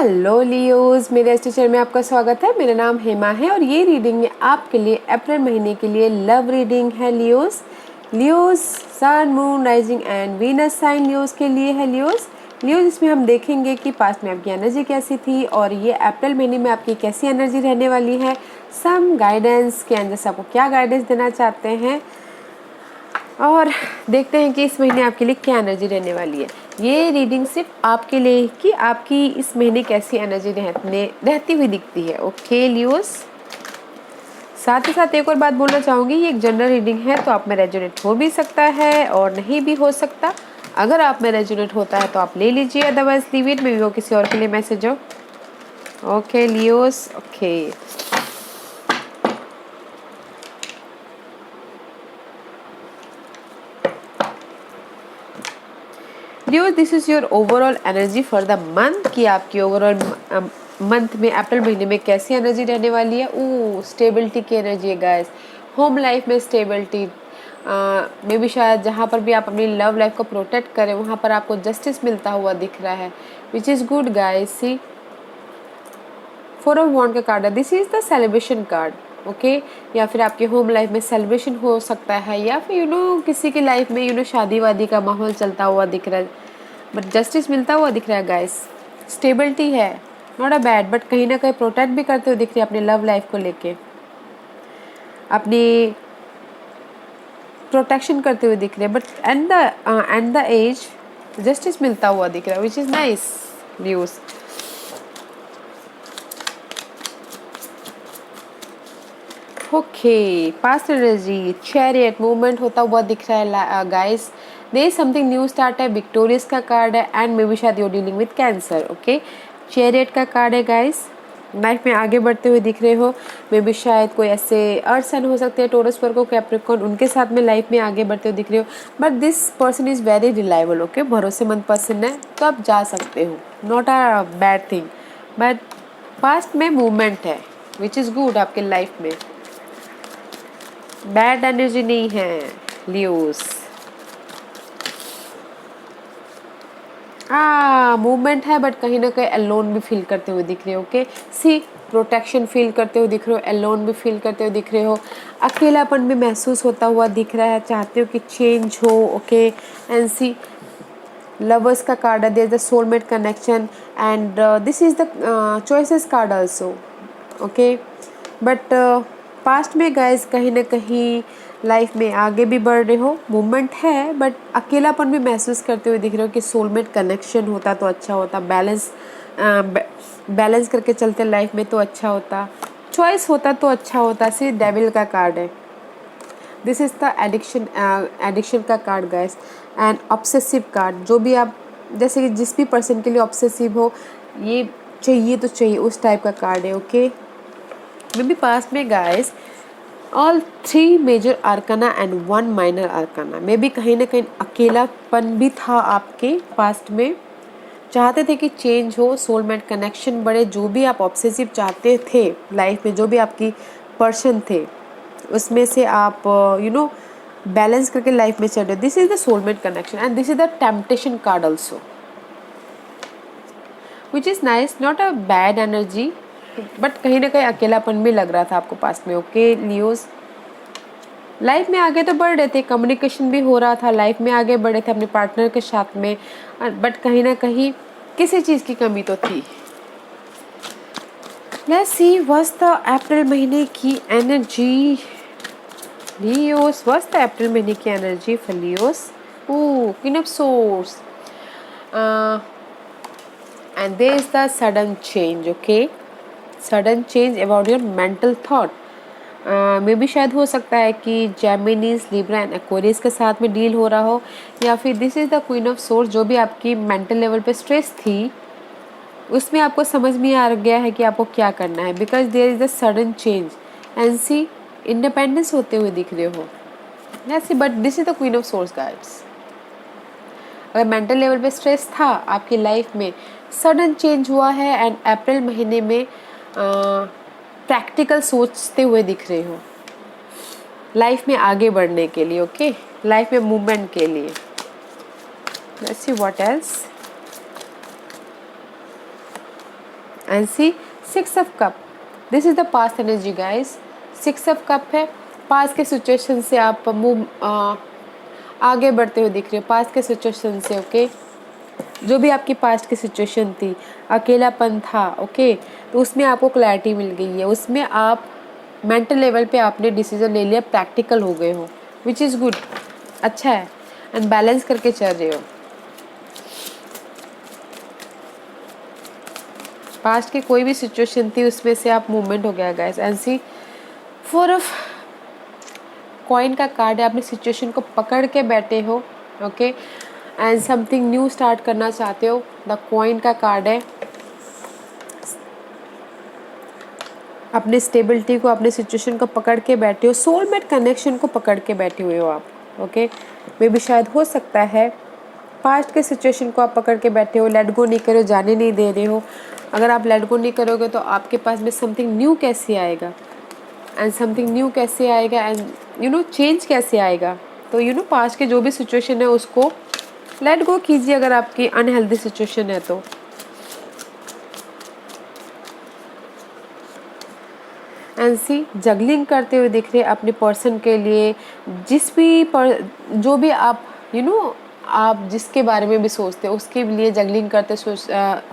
Hello Leos, मेरे teacher में आपका स्वागत है। मेरा नाम हेमा है और ये रीडिंग में आपके लिए अप्रैल महीने के लिए लव रीडिंग है। Leos sun moon rising and Venus sign Leos के लिए है। लियोज इसमें हम देखेंगे कि पास्ट में आपकी एनर्जी कैसी थी और ये अप्रैल महीने में आपकी कैसी एनर्जी रहने वाली है। सम गाइडेंस के अंदर से आपको क्या गाइडेंस देना चाहते हैं और देखते हैं कि इस महीने आपके लिए क्या एनर्जी रहने वाली है। ये रीडिंग सिर्फ आपके लिए कि आपकी इस महीने कैसी एनर्जी रहती हुई दिखती है। ओके लियोस, साथ ही साथ एक और बात बोलना चाहूँगी, ये एक जनरल रीडिंग है तो आप में रेजोनेट हो भी सकता है और नहीं भी हो सकता। अगर आप में रेजोनेट होता है तो आप ले लीजिए, अदरवाइज लीव इट, में भी वो किसी और के लिए मैसेज हो। Okay Leos, okay Leos, this is your overall energy for the month कि आपकी ओवरऑल मंथ में अप्रैल महीने में कैसी एनर्जी रहने वाली है। स्टेबिलिटी की एनर्जी है गाइस, होम लाइफ में स्टेबिलिटी, मे भी शायद जहाँ पर भी आप अपनी लव लाइफ को प्रोटेक्ट करें वहाँ पर आपको जस्टिस मिलता हुआ दिख रहा है, which is good guys. See four of wand का कार्ड है, this is the celebration card. Okay, या फिर आपके होम लाइफ में सेलिब्रेशन हो सकता है या फिर किसी की लाइफ में शादी वादी का माहौल चलता हुआ दिख रहा है, बट जस्टिस मिलता हुआ दिख रहा है गाइस। स्टेबिलिटी है, नॉट अ बैड, बट कहीं ना कहीं प्रोटेक्ट भी करते हुए दिख रही है अपनी लव लाइफ को लेके, अपनी प्रोटेक्शन करते हुए दिख रहे हैं, but and the edge justice मिलता हुआ दिख रहा है, which is nice news. Okay, past energy, chariot movement होता हुआ दिख रहा है guys. There is something new start है, विक्टोरियस का कार्ड है एंड मे बी शायद you dealing with cancer. Okay, chariot का कार्ड है गाइस, लाइफ में आगे बढ़ते हुए दिख रहे हो, मे बी शायद कोई ऐसे अर्थ सन हो सकते हैं, टोरस वर्गो, कैप्रिकॉर्न, उनके साथ में लाइफ में आगे बढ़ते हुए दिख रहे हो, but this person is very reliable. Okay, भरोसेमंद पर्सन है तो आप जा सकते हो, not a bad thing, but past में मूवमेंट है विच इज़ गुड आपके लाइफ में, बैड एनर्जी नहीं है लियोस। मूवमेंट है बट कहीं ना कहीं अलोन भी फील करते हुए दिख रहे हो। ओके, सी प्रोटेक्शन फील करते हुए दिख रहे हो, अलोन भी फील करते हुए दिख रहे हो, अकेलापन भी महसूस होता हुआ दिख रहा है, चाहते हो कि चेंज हो। ओके, एंड सी लवर्स का कार्ड है, there is the soulmate connection and this is the choices card also. Okay, but past में गाइस कहीं ना कहीं लाइफ में आगे भी बढ़ रहे हो, मूवमेंट है बट अकेलापन भी महसूस करते हुए दिख रहे हो कि सोलमेट कनेक्शन होता तो अच्छा होता, बैलेंस करके चलते लाइफ में तो अच्छा होता, चॉइस होता तो अच्छा होता। सिर्फ डेविल का कार्ड है, दिस इज़ द एडिक्शन का card guys and obsessive card. जो भी आप जैसे कि जिस भी पर्सन के लिए ऑब्सेसिव हो, ये चाहिए तो चाहिए, उस टाइप का कार्ड है। ओके, मे बी पास्ट में guys all 3 major arcana and 1 minor arcana, may be कहीं ना कहीं अकेलापन भी था आपके पास्ट में, चाहते थे कि चेंज हो, सोलमेट कनेक्शन बढ़े, जो भी आप ऑब्सेसिव चाहते थे लाइफ में, जो भी आपकी पर्सन थे उसमें से आप बैलेंस करके लाइफ में चल रहे हो। This is the soulmate connection and this is the temptation card also, which is nice, not a bad energy, but कहीं ना कहीं अकेलापन भी लग रहा था आपको पास में। ओके लियोस, लाइफ में आगे तो बढ़ रहे थे, कम्युनिकेशन भी हो रहा था, लाइफ में आगे बढ़े थे अपने पार्टनर के साथ में, बट कहीं ना कहीं किसी चीज़ की कमी तो थी। Let's see what's the April महीने की energy Leos, what's the April महीने की energy for Leos. Queen of swords and there is the sudden change. Okay, sudden change about your mental thought, मे भी शायद हो सकता है कि जेमिनीज, लिब्रा एंड एक्वेरियस के साथ में डील हो रहा हो, या फिर this is the queen of source, जो भी आपकी मेंटल लेवल पे स्ट्रेस थी उसमें आपको समझ में आ गया है कि आपको क्या करना है, because there is the sudden change and see independence होते हुए दिख रहे हो। See but this is the queen of swords guys, अगर मेंटल लेवल पे स्ट्रेस था आपकी लाइफ में, सडन चेंज हुआ है एंड अप्रैल महीने में प्रैक्टिकल सोचते हुए दिख रहे हो लाइफ में आगे बढ़ने के लिए। ओके, लाइफ में मूवमेंट के लिए। Let's see what else. And see 6 of cup, this is the past energy guys. 6 of cup है, पास्ट के सिचुएशन से आप मूव आगे बढ़ते हुए दिख रहे हो, पास्ट के सिचुएशन से। ओके, जो भी आपकी पास्ट की सिचुएशन थी, अकेलापन था, ओके, तो उसमें आपको क्लैरिटी मिल गई है, उसमें आप मेंटल लेवल पे आपने डिसीजन ले लिया, प्रैक्टिकल हो गए हो, विच इज़ गुड, अच्छा है, एंड बैलेंस करके चल रहे हो। पास्ट की कोई भी सिचुएशन थी उसमें से आप मूवमेंट हो गया guys. And see 4 of coin का कार्ड है, अपनी सिचुएशन को पकड़ के बैठे हो, okay, and something new start करना चाहते हो। द कॉइन का कार्ड है, अपने स्टेबिलिटी को, अपने सिचुएशन को पकड़ के बैठे हो, सोलमेट कनेक्शन को पकड़ के बैठे हुए हो आप, ओके। मे भी शायद हो सकता है पास्ट के सिचुएशन को आप पकड़ के बैठे हो, लेट गो नहीं करो, जाने नहीं दे रहे हो। अगर आप लेट गो नहीं करोगे तो आपके पास में समथिंग न्यू कैसे आएगा, एंड समथिंग न्यू कैसे आएगा, एंड चेंज कैसे आएगा। तो पास्ट के जो भी सिचुएशन है उसको लेट गो कीजिए, अगर आपकी अनहेल्दी सिचुएशन है तो। एंड सी जगलिंग करते हुए दिख रहे अपने पर्सन के लिए, जो भी आप आप जिसके बारे में भी सोचते हो उसके लिए जगलिंग करते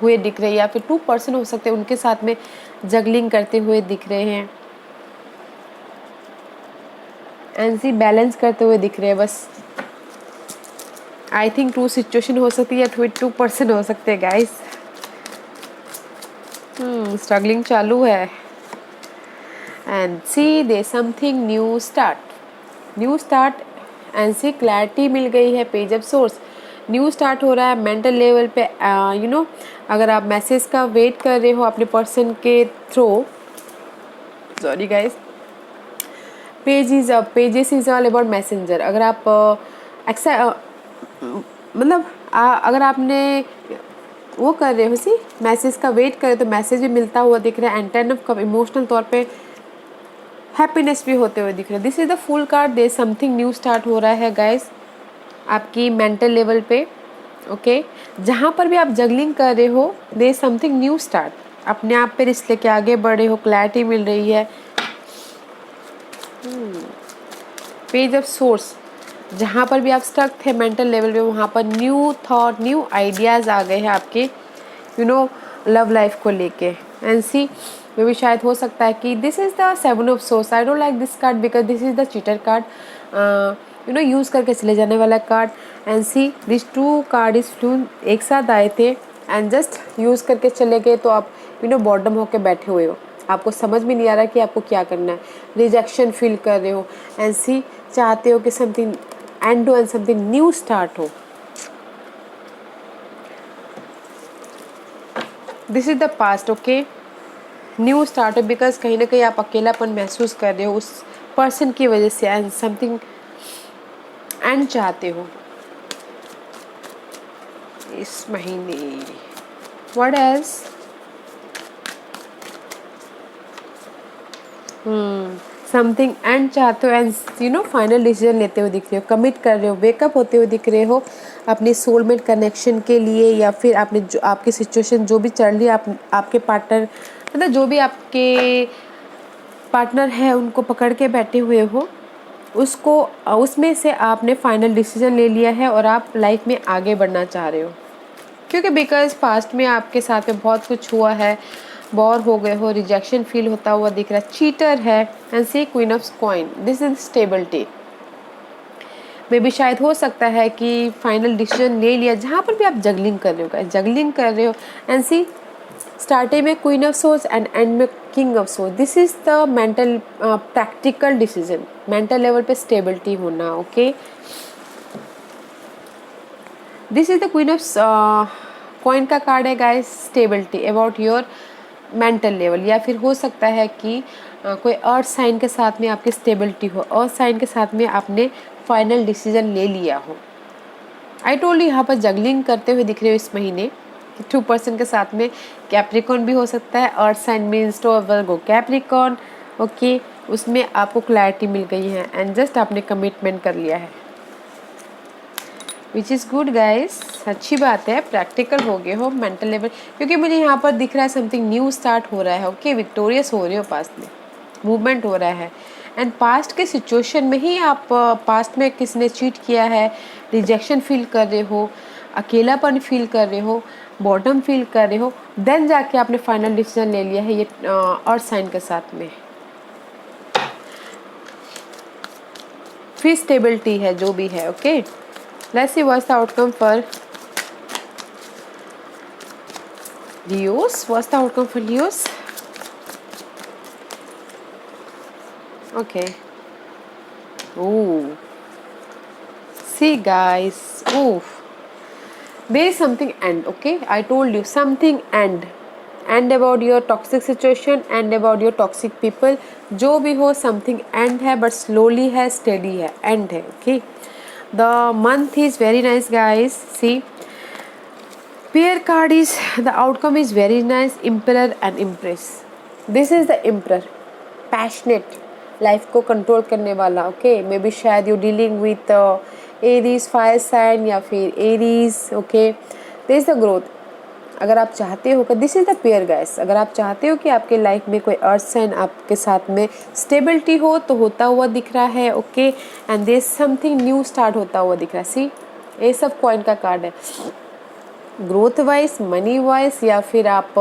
हुए दिख रहे हैं, या फिर 2 पर्सन हो सकते हैं उनके साथ में जगलिंग करते हुए दिख रहे हैं। एंड सी बैलेंस करते हुए दिख रहे हैं, बस आई थिंक 2 सिचुएशन हो सकती है या फिर 2 पर्सन हो सकते हैं गाइस। स्ट्रगलिंग चालू है। And see the something new start and see clarity मिल गई है, page of swords, new start हो रहा है मेंटल लेवल पे। अगर आप मैसेज का वेट कर रहे हो अपने पर्सन के through, sorry guys, pages is all about messenger. अगर आप अगर आपने वो कर रहे हो सी मैसेज का वेट करे तो मैसेज भी मिलता हुआ दिख रहा है, एंड 10 ऑफ कप इमोशनल तौर पे हैप्पीनेस भी होते हुए दिख रहा है। This is the full card, they something new start हो रहा है गाइस आपकी मेंटल लेवल पे, ओके। जहाँ पर भी आप जगलिंग कर रहे हो, दे समथिंग न्यू स्टार्ट, अपने आप पे रिश्ते के आगे बढ़े हो, क्लैरिटी मिल रही है। पेज ऑफ सोर्स, जहाँ पर भी आप स्टक थे मेंटल लेवल पे, वहाँ पर न्यू थॉट, न्यू आइडियाज़ आ गए हैं आपके लव लाइफ को लेके। एंड सी मे भी शायद हो सकता है कि this is the 7 of swords. I don't like this card because this is the cheater card, use करके चले जाने वाला card. And see this 2 card is फ्लून, एक साथ आए थे एंड जस्ट यूज़ करके चले गए, तो आप बॉटम होके बैठे हुए हो, आपको समझ में नहीं आ रहा कि आपको क्या करना है, रिजेक्शन फील कर रहे हो। एंड सी चाहते हो कि something and do and something new start हो। This is the past, okay, new start हो, बिकॉज कहीं ना कहीं आप अकेलापन महसूस कर रहे हो उस पर्सन की वजह से, एंड समथिंग एंड चाहते हो इस महीने। What else? समथिंग एंड चाहते हो, एंड फाइनल डिसीजन लेते हुए दिख रहे हो, कमिट कर रहे हो, वेकअप होते हुए दिख रहे हो अपने सोलमेट कनेक्शन के लिए, या फिर आपने जो आपकी सिचुएशन जो भी चल रही है, आपके पार्टनर जो भी आपके पार्टनर है उनको पकड़ के बैठे हुए हो, उसमें से आपने फाइनल डिसीजन ले लिया है और आप लाइफ में आगे बढ़ना चाह रहे हो, क्योंकि बिकॉज पास्ट में आपके साथ में बहुत कुछ हुआ है, बोर हो गए हो, रिजेक्शन फील होता हुआ दिख रहा है, चीटर है। And see queen of coin, this is stability. मे भी शायद हो सकता है कि फाइनल डिसीजन ले लिया, जहाँ पर भी आप जगलिंग कर रहे हो, एंड सी स्टार्टिंग में queen of swords and end में king of swords. This is the mental practical decision, mental level पे स्टेबिलिटी होना, okay. This is the queen of coin का कार्ड है guys, stability about your mental level, या फिर हो सकता है कि कोई अर्थ साइन के साथ में आपकी स्टेबिलिटी हो, अर्थ साइन के साथ में आपने फाइनल डिसीजन ले लिया हो। आई टोल्ड यू, यहाँ पर जगलिंग करते हुए दिख रहे हो इस महीने, 2 पर्सन के साथ में कैप्रिकॉन भी हो सकता है, earth sign means to Virgo Capricorn, okay, उसमें आपको क्लैरिटी मिल गई है एंड जस्ट आपने कमिटमेंट कर लिया है। विच इज़ गुड गाइस, अच्छी बात है, प्रैक्टिकल हो गए हो मेंटल लेवल, क्योंकि मुझे यहाँ पर दिख रहा है समथिंग न्यू स्टार्ट हो रहा है। ओके, विक्टोरियस हो रहे हो, पास्ट में मूवमेंट हो रहा है, एंड पास्ट के सिचुएशन में ही आप पास्ट में किसी ने चीट किया है, रिजेक्शन फील कर रहे हो, अकेलापन फील कर रहे हो, बॉटम फील कर रहे हो, देन जाके आपने फाइनल डिसीजन ले लिया है ये अर्थ साइन के साथ में। फिर स्टेबिलिटी है जो भी है। Okay, let's see what's the outcome for Leos, what's the outcome for Leos. Okay, ooh, see guys, oof, there is something end. Okay, I told you something end about your toxic situation, end about your toxic people, जो भी हो something end है, but slowly है, steady है, end है। Okay, the month is very nice guys, see pair card is, the outcome is very nice, emperor and empress, this is the emperor, passionate, life को control करने वाला। Okay, may B शायद you dealing with Aries fire sign या फिर Aries. Okay, this is the growth. अगर आप चाहते हो कि this is the pair guys, अगर आप चाहते हो कि आपके लाइफ में कोई अर्थ साइन आपके साथ में स्टेबिलिटी हो तो होता हुआ दिख रहा है। Okay, and there something new start होता हुआ दिख रहा है। सी, ये सब कॉइन का कार्ड है, ग्रोथ वाइज, मनी वाइज, या फिर आप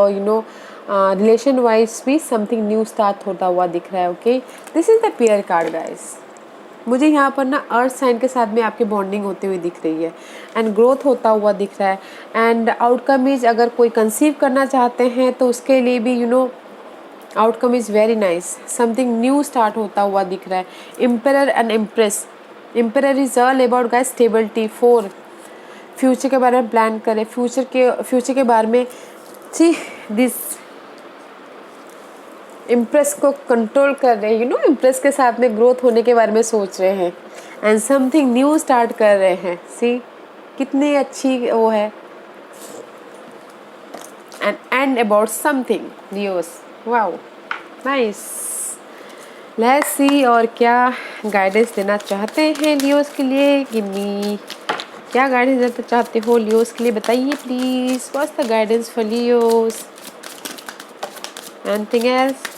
रिलेशन वाइज भी समथिंग न्यू स्टार्ट होता हुआ दिख रहा है। Okay, this is the pair card guys. मुझे यहाँ पर ना अर्थ साइन के साथ में आपकी बॉन्डिंग होती हुई दिख रही है, एंड ग्रोथ होता हुआ दिख रहा है, एंड आउटकम इज, अगर कोई कंसीव करना चाहते हैं तो उसके लिए भी outcome is very nice, something new start होता हुआ दिख रहा है। Emperor and empress, emperor is all about guys stability. 4, future के बारे में प्लान करें, फ्यूचर के बारे में, सी दिस इम्प्रेस को कंट्रोल कर रहे हैं, इम्प्रेस के साथ में ग्रोथ होने के बारे में सोच रहे हैं, एंड समथिंग न्यू स्टार्ट कर रहे हैं। सी, कितनी अच्छी वो है, and about something Leos, wow nice. Let's see और क्या गाइडेंस देना चाहते हैं लियोस के लिए, गिव मी, क्या गाइडेंस देना चाहते हो लियोस के लिए, बताइए please, what's the guidance for Leos, anything else.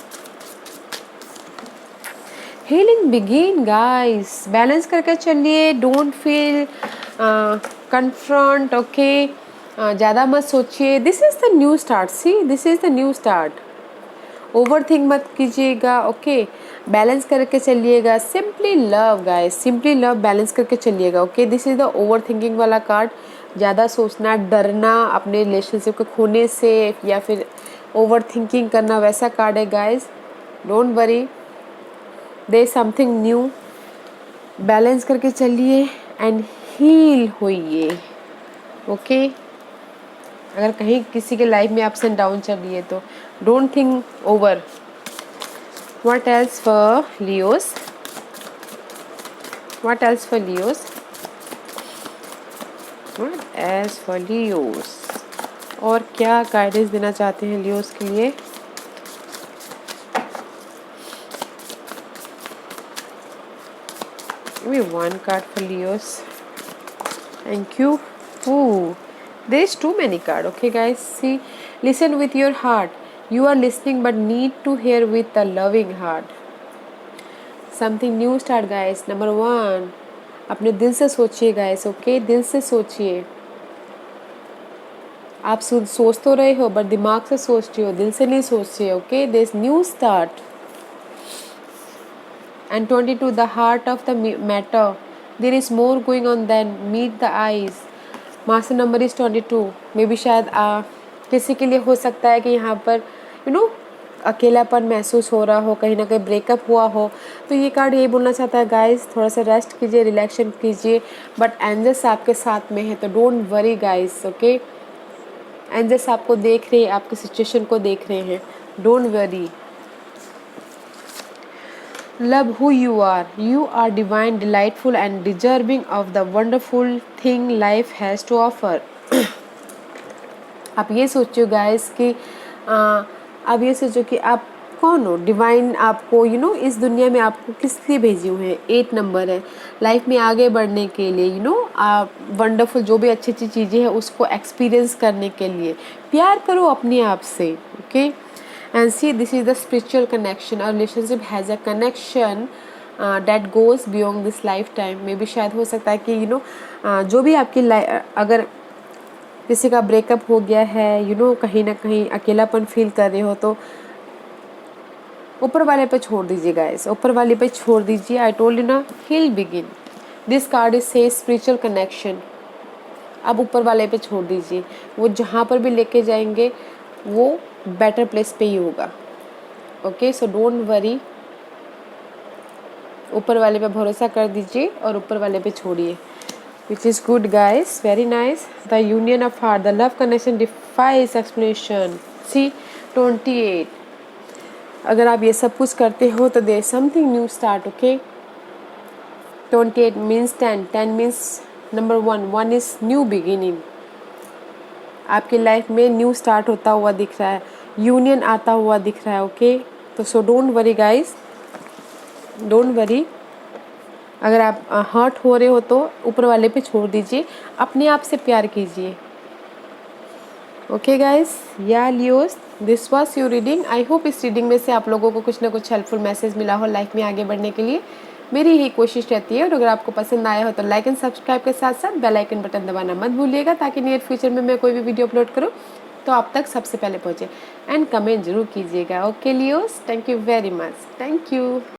Healing begin guys, balance करके चलिए, डोंट फील कन्फ्रंट। ओके, ज़्यादा मत सोचिए, this is the new start. See, this is the new start, over think मत कीजिएगा। ओके, बैलेंस करके चलिएगा, simply love guys, simply love, balance करके चलिएगा। Okay, this is the over thinking वाला कार्ड, ज़्यादा सोचना, डरना अपने रिलेशनशिप को खोने से, या फिर ओवर थिंकिंग करना, वैसा कार्ड है guys. Don't worry, there is something new, balance करके चलिए एंड हील होइए। ओके, अगर कहीं किसी के लाइफ में अप्स एंड डाउन चल रही है तो don't think over. What else for Leos, what else for Leos, what else for Leos, और क्या गाइडेंस देना चाहते हैं लियोस के लिए। Give me one card for Leos. Thank you. Ooh, there is too many cards. Okay, guys. See, listen with your heart. You are listening, but need to hear with a loving heart. Something new start, guys. Number 1, अपने दिल से सोचिए, guys. Okay, दिल से सोचिए। आप सोच तो रहे हो, बट दिमाग से सोच रहे हो, दिल से नहीं सोच रहे हो। Okay, there is new start. And 22, the heart of the matter, there is more going on than meet the eyes. Master number is 22। May be शायद किसी के लिए हो सकता है कि यहाँ पर अकेलापन महसूस हो रहा हो, कहीं ना कहीं ब्रेकअप हुआ हो, तो ये कार्ड यही बोलना चाहता है गाइस, थोड़ा सा रेस्ट कीजिए, रिलैक्शन कीजिए, बट एंजल्स आपके साथ में है, तो don't worry guys. Okay, angels आपको देख रहे हैं, आपकी सिचुएशन को देख रहे हैं, don't worry. Love who you are. You are divine, delightful and deserving of the wonderful thing life has to offer. आप ये सोचो गाइस कि आप ये सोचो कि आप कौन हो, डिवाइन आपको इस दुनिया में आपको किस लिए भेजे हुए हैं। 8 नंबर है, लाइफ में आगे बढ़ने के लिए आप वंडरफुल जो भी अच्छी अच्छी चीज़ें हैं उसको एक्सपीरियंस करने के लिए प्यार करो अपने आप से। Okay, and see this is the spiritual connection, और relationship has a connection that goes beyond this lifetime. में भी शायद हो सकता है कि जो भी आपकी अगर किसी का ब्रेकअप हो गया है, कहीं ना कहीं अकेलापन फील कर रहे हो, तो ऊपर वाले पे छोड़ दीजिए गाइस, ऊपर वाले पे छोड़ दीजिए। आई टोल्ड यू ना, he'll begin। This card is से स्पिरिचुअल कनेक्शन। अब ऊपर वाले पे छोड़ दीजिए, वो जहाँ पर भी लेके जाएंगे वो बेटर प्लेस पे ही होगा। ओके, सो डोंट वरी, ऊपर वाले पे भरोसा कर दीजिए और ऊपर वाले पे छोड़िए। Which is good guys, very nice. The union of heart, the love connection defies explanation. See 28, अगर आप ये सब कुछ करते हो तो there something new start. Okay, 28 means 10, 10 means number 1, 1 is new beginning. आपकी लाइफ में न्यू स्टार्ट होता हुआ दिख रहा है, यूनियन आता हुआ दिख रहा है। ओके, तो so don't worry guys, don't worry. अगर आप हर्ट हो रहे हो तो ऊपर वाले पे छोड़ दीजिए, अपने आप से प्यार कीजिए। ओके गाइस, या Leos, this was your reading. I hope इस रीडिंग में से आप लोगों को कुछ ना कुछ हेल्पफुल मैसेज मिला हो लाइफ में आगे बढ़ने के लिए। मेरी यही कोशिश रहती है, और अगर आपको पसंद आया हो तो लाइक एंड सब्सक्राइब के साथ साथ बेल आइकन बटन दबाना मत भूलिएगा, ताकि नियर फ्यूचर में मैं कोई भी वीडियो अपलोड करूँ तो आप तक सबसे पहले पहुँचे। एंड कमेंट जरूर कीजिएगा। Okay Leos, thank you very much, thank you.